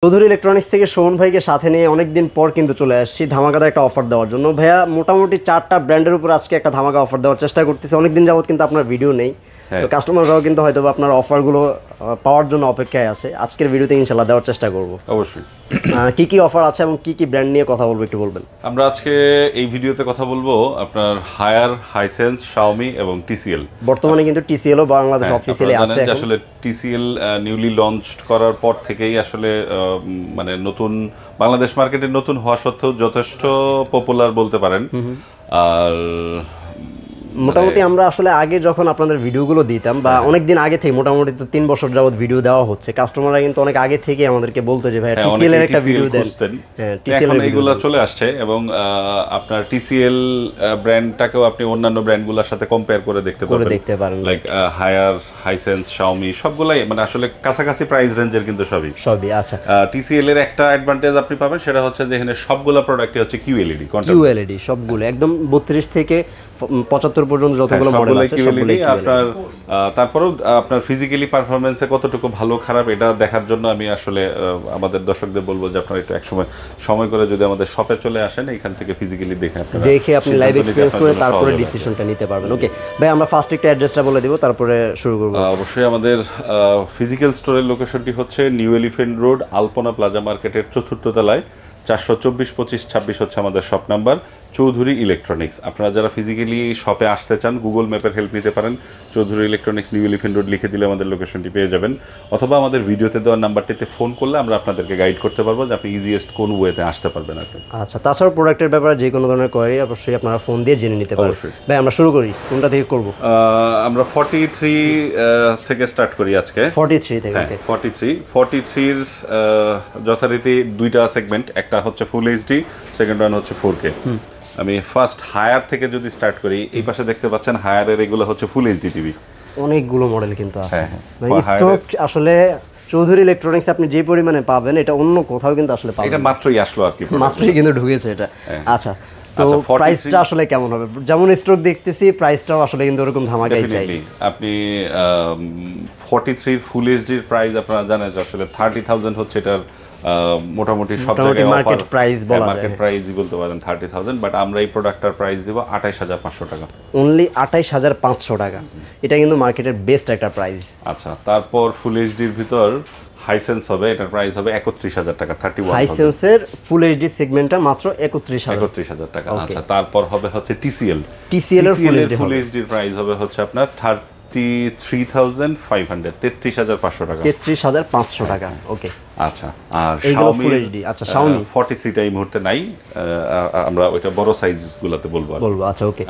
Chowdhury electronics থেকে শোভন ভাইকে সাথে নিয়ে অনেকদিন পর কিন্তু চলে আসছি ধামাকাদার একটা অফার দেওয়ার জন্য। ভাইয়া মোটামুটি 4টা ব্র্যান্ডের উপর আজকে একটা ধামাকা অফার দেওয়ার চেষ্টা করতেছি। অনেকদিন যাবত কিন্তু আপনার ভিডিও নেই, তো কাস্টমাররাও কিন্তু হয়তো আপনার অফারগুলো পাওয়ার জন্য অপেক্ষায় আছে। আজকের ভিডিওতে ইনশাল্লাহ দেওয়ার চেষ্টা করব। অবশ্যই কি কি অফার আছে এবং কি কি ব্র্যান্ড নিয়ে কথা বলবো একটু বলবেন? আমরা আজকে এই ভিডিওতে কথা বলবো আপনার হায়ার, হাইসেন্স, শাওমি এবং টিসিএল। বর্তমানে কিন্তু টিসিএলও বাংলাদেশ অফিসিয়ালি আছে। আসলে টিসিএল নিউলি লঞ্চড করার পর থেকেই আসলে মানে নতুন বাংলাদেশ মার্কেটে নতুন হওয়া সত্ত্বেও যথেষ্ট পপুলার বলতে পারেন। আর মোটামুটি আমরা আসলে আগে যখন আপনাদের ভিডিওগুলো দিতাম বা অনেকদিন আগে থেকে, মোটামুটি তো 3 বছর যাবত ভিডিও দেওয়া হচ্ছে, কাস্টমাররা কিন্তু অনেক আগে থেকে আমাদেরকে বলতো যে ভাই টিসিএল এর একটা ভিডিও দেন। হ্যাঁ, টিসিএল এর এগুলো চলে আসছে এবং আপনার টিসিএল ব্র্যান্ডটাকেও আপনি অন্যান্য ব্র্যান্ডগুলোর সাথে কম্পেয়ার করে দেখতে পারেন। লাইক হায়ার, হাইসেন্স, শাওমি সবগুলাই মানে আসলে কাছাকাছি প্রাইস রেঞ্জের কিন্তু সবই। আচ্ছা, টিসিএল এর একটা অ্যাডভান্টেজ আপনি পাবেন, সেটা হচ্ছে যে এখানে সবগুলো প্রোডাক্টই হচ্ছে কিউএলইডি সবগুলো একদম 32 থেকে 75 পর্যন্ত যতগুলো মডেল আছে সবগুলো আপনার। তারপরেও আপনার ফিজিক্যালি পারফরম্যান্সে কতটুকু ভালো খারাপ এটা দেখার জন্য আমি আসলে আমাদের দর্শকদের বলবো যে আপনারা একটু সময় করে যদি আমাদের শপে চলে আসেন, এখান থেকে ফিজিক্যালি দেখে আপনি লাইভ এক্সপেরিয়েন্স করে তারপরে ডিসিশনটা নিতে পারবেন। ওকে ভাই, আমরা ফার্স্ট একটা অ্যাড্রেসটা বলে দিব, তারপরে শুরু করব। অবশ্যই আমাদের ফিজিক্যাল স্টোরের লোকেশনটি হচ্ছে নিউ এলিফ্যান্ট রোড, আলপনা প্লাজা মার্কেটের 4র্থ তলায়। 424 25 26 হচ্ছে আমাদের শপ নাম্বার, চৌধুরী ইলেকট্রনিক্স। আপনারা যারা ফিজিক্যালি শপে আসতে চান, গুগল ম্যাপের হেল্প নিতে পারেন। Chowdhury electronics new elephant road লিখে দিলে আমাদের লোকেশনটি পেয়ে যাবেন, অথবা আমাদের ভিডিওতে দেওয়া নাম্বারটিতে ফোন করলে আমরা আপনাদেরকে গাইড করতে পারবো যে আপনি ইজিয়েস্ট কোন ওয়েতে আসতে পারবেন আপনি। আচ্ছা, তাছাড়া প্রোডাক্টের ব্যাপারে যে কোনো ধরনের কোয়ারি অবশ্যই আপনারা ফোন দিয়ে জেনে নিতে পারেন। ভাই আমরা শুরু করি, কোনটা থেকে করব? আমরা 43 থেকে স্টার্ট করি আজকে। 43 থেকে। 43 এর যথারীতি দুইটা সেগমেন্ট, একটা হচ্ছে ফুল এইচডি, সেকেন্ড ওয়ান হচ্ছে 4K। আমি ফার্স্ট হায়ার থেকে যদি স্টার্ট করি, এই পাশে দেখতে পাচ্ছেন হায়ারের এগুলো হচ্ছে ফুল এইচডি টিভি। অনেকগুলো মডেল কিন্তু আছে। স্টক আসলে চৌধুরী ইলেকট্রনিক্স আপনি যে পরিমাণে পাবেন এটা অন্য কোথাও কিন্তু আসলে পাবেন। এটা মাত্রই আসলো আর কি, মাত্রই কিন্তু ঢুকেছে এটা। আচ্ছা, তো প্রাইসটা আসলে কেমন হবে? যেমন স্টক দেখতেছি, প্রাইসটাও আসলে কিন্তু এরকম ধামাকাই চাই। আপনি 43 ফুল এইচডির প্রাইস আপনারা জানেন যে আসলে 30,000 হচ্ছে এটার মোটামুটি সব জায়গায় মার্কেট প্রাইস বলা যায়, মার্কেট প্রাইসই বলতে পারেন 30,000, বাট আমরা এই প্রোডাক্টটার প্রাইস দেব 28,500 টাকা, অনলি 28,500 টাকা। এটা কিন্তু মার্কেটের বেস্ট একটা প্রাইস। আচ্ছা, তারপর ফুল এইচডির ভিতর হাইসেন্স হবে, এটার প্রাইস হবে 31,000 টাকা, 31,000। হাইসেন্সের ফুল এইচডি সেগমেন্টটা মাত্র 31,000 টাকা। আচ্ছা, তারপর হবে হচ্ছে টিসিএল এর ফুল এইচডির প্রাইস হবে হচ্ছে আপনার 33,500, 33,500 টাকা, 33,500 টাকা। ওকে, আচ্ছা। আর শাওমি, আচ্ছা শাওমি 43 টা এই মুহূর্তে নাই, আমরা ওইটা বড় সাইজগুলোতে বলবো। আচ্ছা, ওকে।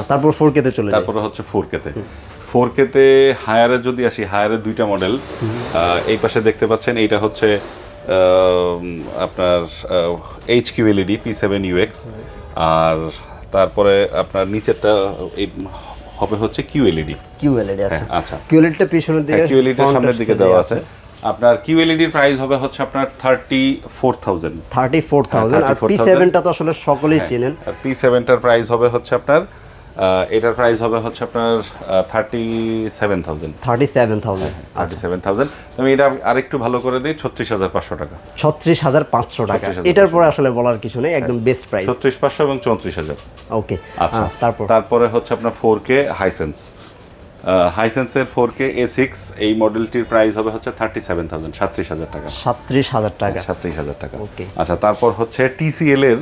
তারপর 4K তে চলে যাই। তারপর হচ্ছে 4K তে হায়ারে যদি আসি, হায়ারের দুইটা মডেল এই পাশে দেখতে পাচ্ছেন। এইটা হচ্ছে আপনার HQLED P7UX, আর তারপরে আপনার নিচেরটা হবে হচ্ছে QLED। আচ্ছা, QLED-টা পিছনের দিকে, QLED সামনের দিকে দেওয়া আছে। আপনার QLED এর প্রাইস হবে হচ্ছে আপনার 34,000। আর P7টা তো আসলে সকলেই চেনেন। আর P7টার প্রাইস হবে হচ্ছে আপনার এটার প্রাইস হবে হচ্ছে আপনার 37,000। আমি এটা আরেকটু ভালো করে দিই, 36,500 টাকা। 36,500 টাকা। এটার পরে আসলে বলার কিছু নেই, একদম বেস্ট প্রাইস। 36,500 এবং 34,000। ওকে, আচ্ছা। তারপরে হচ্ছে আপনার 4K হাইসেন্স। হাইসেন্সের 4K A6 এই মডেলটির প্রাইস হবে হচ্ছে 37,000, 37,000 টাকা। 37,000 টাকা। ওকে, আচ্ছা। তারপর হচ্ছে TCL এর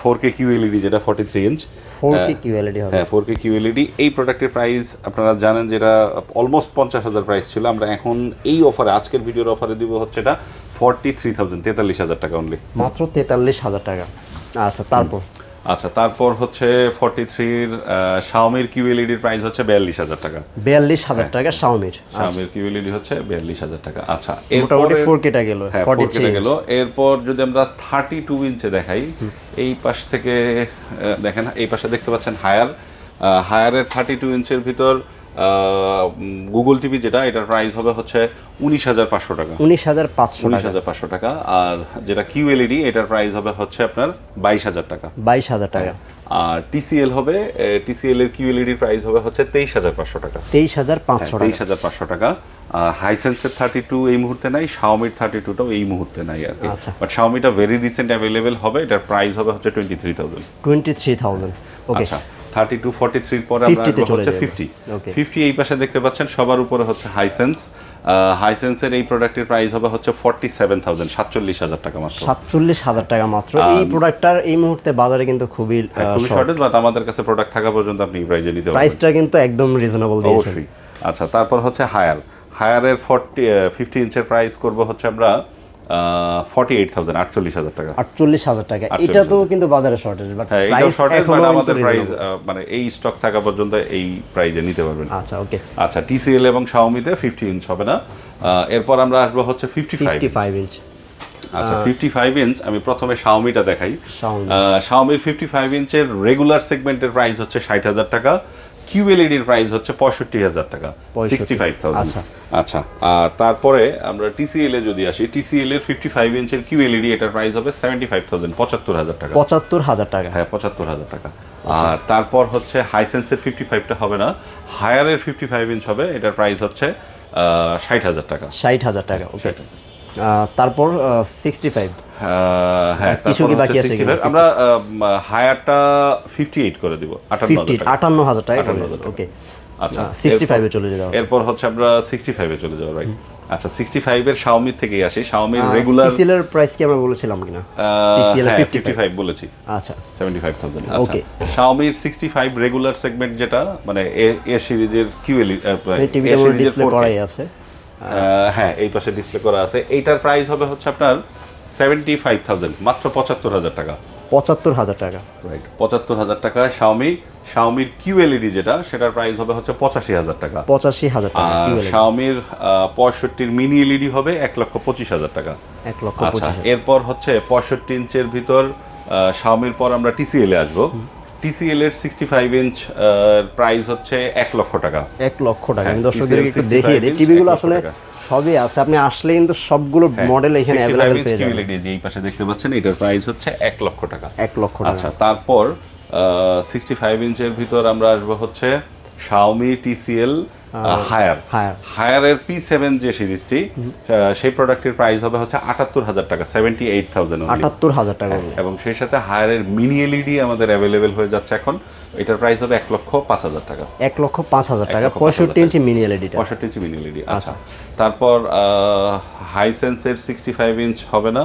4K QLED, যেটা 43 ইঞ্চ 4K QLED হবে। হ্যাঁ, 4K QLED এই প্রোডাক্টের প্রাইস আপনারা জানেন যেটা অলমোস্ট 50,000 প্রাইস ছিল। আমরা এখন এই অফারে, আজকের ভিডিওর অফারে দিব হচ্ছে এটা 43,000, 43,000 টাকা অনলি, মাত্র 43,000 টাকা। আচ্ছা, তারপর হচ্ছে 43 এর শাওমির QLED এর প্রাইস হচ্ছে 42,000 টাকা। 42,000 টাকা শাওমির QLED হচ্ছে 42,000 টাকা। আচ্ছা, মোটামুটি 4K টা গেল, 43 টা গেল। এরপর যদি আমরা 32 ইঞ্চে দেখাই, এই পাশ থেকে দেখেন, এই পাশে দেখতে পাচ্ছেন হায়ারের 32 ইঞ্চের ভিতর গুগল টিভি যেটা, এটার প্রাইস হবে হচ্ছে 19,500 টাকা। 19,500 টাকা। আর যেটা কিউএলইডি, এটার প্রাইস হবে হচ্ছে আপনার 22,000 টাকা। 22,000 টাকা। আর টিসিএল হবে, টিসিএল এর কিউএলইডির প্রাইস হবে হচ্ছে 23,500 টাকা। 23,500 টাকা। হাইসেন্সের 32 এই মুহূর্তে নাই, শাওমির 32টাও এই মুহূর্তে নাই আর কি। আচ্ছা। বাট শাওমিটা ভেরি রিসেন্ট অ্যাভেলেবেল হবে, এটার প্রাইস হবে হচ্ছে 23,000। 23,000। ওকে। আচ্ছা, 32 43 পরে আমরা 50 তে আসবো চলে হচ্ছে যাবো। 50। ওকে। 50 এই পাশে দেখতে পাচ্ছেন, সবার উপরে হচ্ছে হাইসেন্স। হাইসেন্সের এই প্রোডাক্টের প্রাইস হবে হচ্ছে 47,000, 47,000 টাকা মাত্র। 47,000 টাকা মাত্র। এই প্রোডাক্টটার এই মুহূর্তে বাজারে কিন্তু খুবই খুবই শর্টেজ, বাট আমাদের কাছে প্রোডাক্ট থাকা পর্যন্ত আপনি এই প্রাইসে নিতে পারবেন। প্রাইসটা কিন্তু একদম রিজনেবল দিয়েছেন। অবশ্যই। আচ্ছা, তারপর হচ্ছে হায়ারের 50 ইঞ্চের প্রাইস করব হচ্ছে আমরা 48,000, 48,000 টাকা। 48,000 টাকা। এটা তো কিন্তু বাজারে শর্টেজ, বাট হ্যাঁ, এটাও শর্টেজ, বাট আমাদের প্রাইস মানে এই স্টক থাকা পর্যন্ত এই প্রাইসে নিতে পারবেন। আচ্ছা, ওকে। আচ্ছা, টিসিএল এবং শাওমিতে 50 ইঞ্চ হবে না। এরপর আমরা আসবো হচ্ছে 55 ইঞ্চ। আচ্ছা, 55 ইঞ্চ আমি প্রথমে শাওমিটা দেখাই। শাওমি। শাওমির 55 ইঞ্চের রেগুলার সেগমেন্টের প্রাইস হচ্ছে 60,000 টাকা। কিউএলইডির প্রাইস হচ্ছে 65,000 টাকা, 65,000। আচ্ছা, আর তারপরে আমরা টিসিএল এ যদি আসি, টিসিএল এর 55 ইঞ্চের কিউএলইডি, এটার প্রাইস হবে 75,000, 75,000 টাকা। 75,000 টাকা। হ্যাঁ, 75,000 টাকা। আর তারপর হচ্ছে হাইসেন্সের 55টা হবে না, হায়ারের 55 ইঞ্চ হবে, এটার প্রাইস হচ্ছে 60,000 টাকা। 60,000 টাকা, ওকে। তারপর 65। হ্যাঁ, কিছু কি বাকি আছে? আমরা হায়ারটা 58 করে দিব, 58,000 টাকা। ওকে। আচ্ছা, 65 এ চলে যাবো। এরপর হচ্ছে আমরা 65 এ চলে যাব, রাইট। আচ্ছা, 65 এর শাওমি থেকেই আসি। শাওমির রেগুলার টিসিএল এর প্রাইস কি আমরা বলেছিলাম কিনা? টিসিএল 55 বলেছি। আচ্ছা, 75,000। ওকে। শাওমির 65 রেগুলার সেগমেন্ট যেটা, মানে এ সিরিজের কিউএলই, টিভিতে ডিসপ্লে করাই আছে। হ্যাঁ, এই পাশে ডিসপ্লে করা আছে। এইটার প্রাইস হবে হচ্ছে আপনার 75,000, মাত্র 75,000 টাকা। 75,000 টাকা, রাইট, 75,000 টাকা। শাওমির কিউএলইডি যেটা, সেটার প্রাইস হবে হচ্ছে 85,000 টাকা। 85,000 টাকা। আর শাওমির 65 মিনি এলইডি হবে 1,25,000 টাকা। 1,25,000। আচ্ছা, এরপর হচ্ছে 65 ইঞ্চের ভিতর শাওমির পর আমরা টিসিএল এ আসবো। টিসিএল এর 65 ইঞ্চ প্রাইস হচ্ছে 1 লক্ষ টাকা। 1 লক্ষ টাকা। আমি দর্শকদের একটু দেখিয়ে দিই, টিভিগুলো আসলে সবই আছে, আপনি আসলে কিন্তু সবগুলো মডেল এখানে अवेलेबल পেয়ে যাবেন। কিউএলইডি যে এই পাশে দেখতে পাচ্ছেন, এটার প্রাইস হচ্ছে 1 লক্ষ টাকা। 1 লক্ষ টাকা। আচ্ছা, তারপর 65 ইঞ্চের ভিতর আমরা আসবো হচ্ছে শাওমি টিসিএল হায়ারের P7 যে সিরিজটি, সেই প্রোডাক্টের প্রাইস হবে হচ্ছে 78,000 টাকা, 78,000। 78,000 টাকা। এবং সেই সাথে হায়ারের মিনি এলইডি আমাদের অ্যাভেলেবেল হয়ে যাচ্ছে এখন, এটার প্রাইস হবে 1,05,000 টাকা। 1,05,000 টাকা। 65 ইঞ্চি মিনি এলইডি। 65 ইঞ্চি মিনি এলইডি। আচ্ছা, তারপর হাইসেন্সের 65 ইঞ্চ হবে না,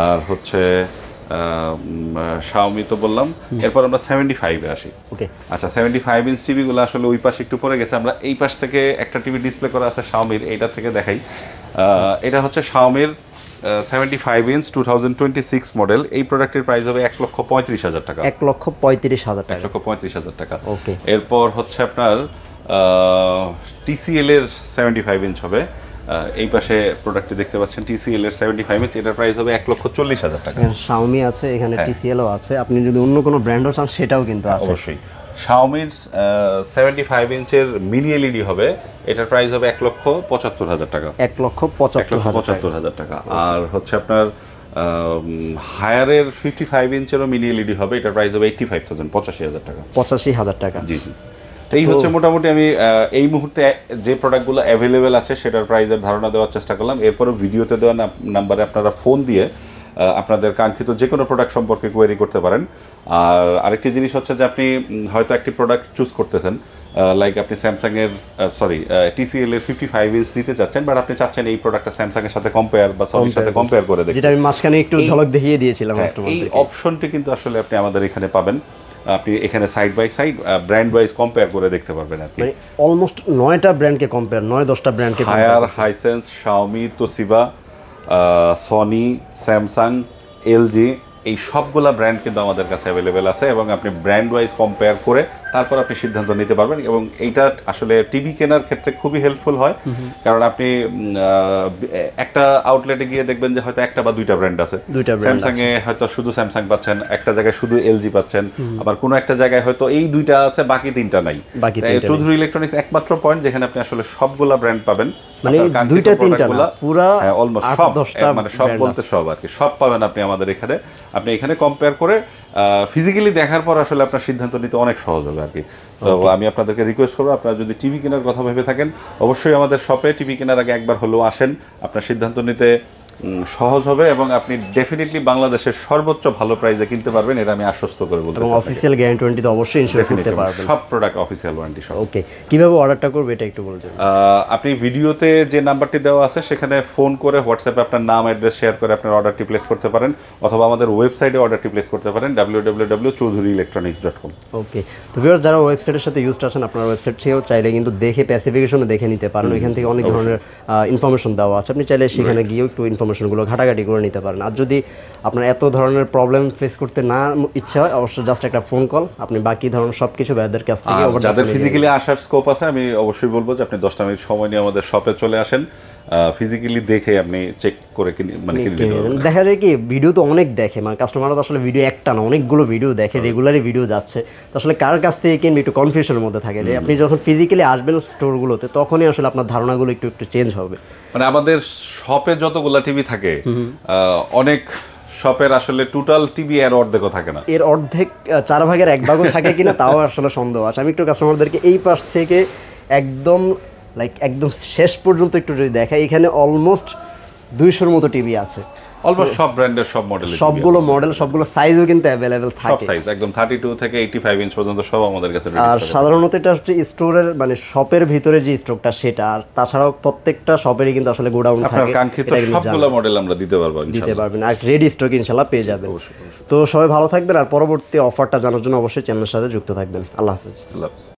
আর হচ্ছে শাওমি তো বললাম। এরপর আমরা 75 এ আসি। ওকে। আচ্ছা, 75 ইঞ্চ টিভিগুলো আসলে ওই পাশে একটু পরে গেছে, আমরা এই পাশ থেকে একটা টিভি ডিসপ্লে করা আছে শাওমির, এইটা থেকে দেখাই। এটা হচ্ছে শাওমির 75 ইঞ্চ 2026 মডেল। এই প্রোডাক্টের প্রাইস হবে 1,35,000 টাকা। 1,35,000 টাকা। 1,35,000 টাকা। ওকে। এরপর হচ্ছে আপনার টিসিএল এর 75 ইঞ্চ হবে। এই পাশে প্রোডাক্টটি দেখতে পাচ্ছেন, টিসিএল এর 75 ইঞ্চ, এটার প্রাইস হবে 1,40,000 টাকা। শাওমি আছে এখানে, টিসিএলও আছে, আপনি যদি অন্য কোনো ব্র্যান্ডও চান সেটাও কিন্তু আছে। অবশ্যই। শাওমির 75 ইঞ্চের মিনি এলইডি হবে, এটার প্রাইস হবে 1,75,000 টাকা। 1,75,000 টাকা। আর হচ্ছে আপনার হায়ারের 55 ইঞ্চেরও মিনি এলইডি হবে, এটার প্রাইস হবে 85,000, 85,000 টাকা। 85,000 টাকা। জি জি। এই হচ্ছে মোটামুটি আমি এই মুহূর্তে যে প্রোডাক্টগুলো অ্যাভেলেবেল আছে সেটার প্রাইসের ধারণা দেওয়ার চেষ্টা করলাম। এরপরও ভিডিওতে দেওয়া নাম্বারে আপনারা ফোন দিয়ে আপনাদের কাঙ্ক্ষিত যে কোনো প্রোডাক্ট সম্পর্কে কোয়েরি করতে পারেন। আর আরেকটি জিনিস হচ্ছে যে আপনি হয়তো একটি প্রোডাক্ট চুজ করতেছেন, লাইক আপনি স্যামসাংয়ের টিসিএল এর 55 ইঞ্চ নিতে চাচ্ছেন, বাট আপনি চাচ্ছেন এই প্রোডাক্টটা স্যামসাংয়ের সাথে কম্পেয়ার বা সনির সাথে কম্পেয়ার করে দেখতে, যেটা আমি মাঝখানে একটু ঝলক দেখিয়ে দিয়েছিলাম। এই অপশনটি কিন্তু আসলে আপনি আমাদের এখানে পাবেন। আপনি এখানে side by side brand wise compare করে দেখতে পারবেন আর কি। মানে অলমোস্ট 9টা ব্র্যান্ডকে কম্পেয়ার, 9-10টা ব্র্যান্ডকে Haier, Hisense, Xiaomi, Toshiba, Sony, Samsung, LG, এই সবগুলা ব্র্যান্ড কিন্তু আমাদের কাছে অ্যাভেলেবেল আছে এবং আপনি ব্র্যান্ড ওয়াইজ কম্পেয়ার করে তারপর আপনি সিদ্ধান্ত নিতে পারবেন এবং এইটা আসলে টিভি কেনার ক্ষেত্রে খুবই হেল্পফুল হয় কারণ আপনি একটা আউটলেটে গিয়ে দেখবেন যে হয়তো একটা বা দুইটা ব্র্যান্ড আছে, স্যামসাং এ হয়তো শুধু স্যামসাং পাচ্ছেন, একটা জায়গায় শুধু এলজি পাচ্ছেন, আবার কোনো একটা জায়গায় হয়তো এই দুইটা আছে বাকি তিনটা নাই। চৌধুরী ইলেকট্রনিক্স একমাত্র পয়েন্ট যেখানে আপনি আসলে সবগুলা ব্র্যান্ড পাবেন, মানে দুইটা তিনটা না পুরো অলমোস্ট সব, মানে সব বলতে সব আর কি, সব পাবেন আপনি আমাদের এখানে। আপনি এখানে কম্পেয়ার করে ফিজিক্যালি দেখার পর আসলে আপনার সিদ্ধান্ত নিতে অনেক সহজ হবে আর কি। তো আমি আপনাদেরকে রিকোয়েস্ট করবো, আপনারা যদি টিভি কেনার কথা ভেবে থাকেন অবশ্যই আমাদের শপে টিভি কেনার আগে একবার হলেও আসেন, আপনার সিদ্ধান্ত নিতে সহজ হবে এবং আপনি ডেফিনেটলি বাংলাদেশের সর্বোচ্চ ভালো প্রাইসে কিনতে পারবেন, এটা আমি আশ্বস্ত করে বলতে চাই। অফিশিয়াল গ্যারান্টি ওয়ারেন্টি তো অবশ্যই ইনশিওর করতে পারবেন, সব প্রোডাক্ট অফিশিয়াল ওয়ারেন্টি সব। ওকে, কিভাবে অর্ডারটা করবে এটা একটু বলবেন? আপনি ভিডিওতে যে নাম্বারটি দেওয়া আছে সেখানে ফোন করে হোয়াটসঅ্যাপে আপনার নাম অ্যাড্রেস শেয়ার করে আপনার অর্ডারটি প্লেস করতে পারেন, অথবা আমাদের ওয়েবসাইটে অর্ডারটি প্লেস করতে পারেন www.choudhuryelectronics.com। ওকে, তো ভিউয়ার্স যারা ওয়েবসাইটের সাথে ইউজড আছেন আপনার ওয়েবসাইট থেকেও চাইলে কিন্তু দেখে স্পেসিফিকেশনও দেখে নিতে পারেন, এখান থেকে অনেক ধরনের ইনফরমেশন দেওয়া আছে, আপনি চাইলে সেখানে গিয়েও একটু ইনফরমেশনগুলো ঘাটাঘাটি করে নিতে পারেন। আর যদি আপনার এত ধরনের প্রবলেম ফেস করতে না ইচ্ছা হয় অবশ্যই জাস্ট একটা ফোন কল, আপনি বাকি ধরনের সব কিছু ভাইদের কাছ থেকে যাদের ফিজিক্যালি আসার স্কোপ আছে আমি অবশ্যই বলবো যে আপনি 10টা মিনিট সময় নিয়ে আমাদের শপে চলে আসেন, ফিজিক্যালি দেখে আপনি চেক করে দেখা যায় কি ভিডিও তো অনেক দেখে, মানে কাস্টমাররা তো আসলে ভিডিও একটা না অনেকগুলো ভিডিও দেখে, রেগুলারই ভিডিও যাচ্ছে, তো আসলে কার কাছ থেকে কিনবে একটু কনফিউশনের মধ্যে থাকে। আপনি যখন ফিজিক্যালি আসবেন স্টোরগুলোতে তখনই আসলে আপনার ধারণাগুলো একটু একটু চেঞ্জ হবে। মানে আমাদের শপে যতগুলা টিভি থাকে অনেক শপের আসলে টোটাল টিভি এর অর্ধেকও থাকে না, এর অর্ধেক 4 ভাগের 1 ভাগও থাকে কিনা তাও আসলে সন্দেহ আছে। আমি একটু কাস্টমারদেরকে এই পাশ থেকে একদম একদম শেষ পর্যন্ত একটু যদি দেখাই, এখানে অলমোস্ট 200-র মতো টিভি আছে, অলমোস্ট সব ব্র্যান্ডের সব মডেল, সবগুলো মডেল সবগুলো সাইজও কিন্তু অ্যাভেলেবেল থাকে, সব সাইজ একদম 32 থেকে 85 ইঞ্চ পর্যন্ত সব আমাদের কাছে। আর সাধারণত এটা হচ্ছে স্টোরের মানে শপের ভিতরে যে স্টকটা সেটা, আর তাছাড়াও প্রত্যেকটা শপেরই কিন্তু আসলে গোডাউন থাকে, আপনার কাঙ্ক্ষিত সবগুলো মডেল আমরা দিতে পারবেন, আর রেডি স্টক ইনশাআল্লাহ পেয়ে যাবেন। তো সবাই ভালো থাকবেন, আর পরবর্তী অফারটা জানার জন্য অবশ্যই চ্যানেলের সাথে যুক্ত থাকবেন। আল্লাহ হাফেজ।